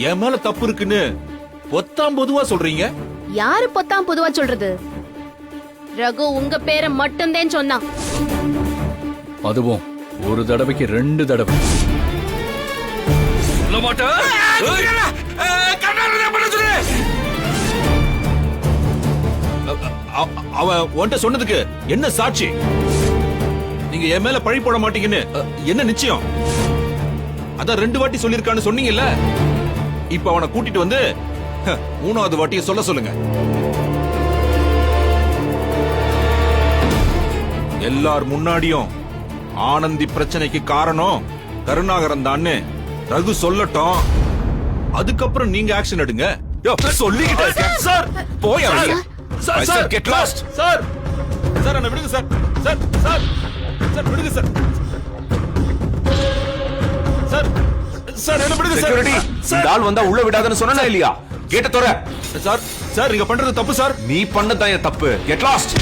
என் மேல தப்பு இருக்குன்னு பொத்தாம் பொதுவா சொல்றீங்க. யாரு பொத்தாம் பொதுவா சொல்றது? ரகு உங்க பேரை மட்டும்தான் சொன்னான். அதுவும் ஒரு தடவைக்கு 2 தடவை. சொல்ல மாட்டேன். அவன் உன்கிட்ட சொன்னதுக்கு என்ன சாட்சி? நீங்க என் மேல பழி போட மாட்டீங்கன்னு என்ன நிச்சயம்? அதான் 2 வாட்டி சொல்லிருக்கான்னு சொன்னீங்கல்ல. இப்ப அவனை கூட்டிட்டு வந்து 3வது வாட்டிய சொல்ல சொல்லுங்க. எல்லார் முன்னாடியும் ஆனந்தி பிரச்சனைக்கு காரணம் கருணாகரன் தான்னு ரகு சொல்லட்டும். அதுக்கப்புறம் நீங்க ஆக்ஷன் எடுங்க. சொல்லிக்கிட்டேன் சார். போய் sir sir get lost sir. Sir என்ன விடுங்க சார். சார் சார் சார் விடுங்க சார். சார் சார் என்ன விடுங்க சார். செக்யூரிட்டி, இந்த ஆள் வந்தா உள்ள விடாதன்னு சொன்னா இல்லையா? கேட்ட தோற. சார் சார் நீங்க பண்றது தப்பு சார். நீ பண்ணதான் தப்பு. Get lost.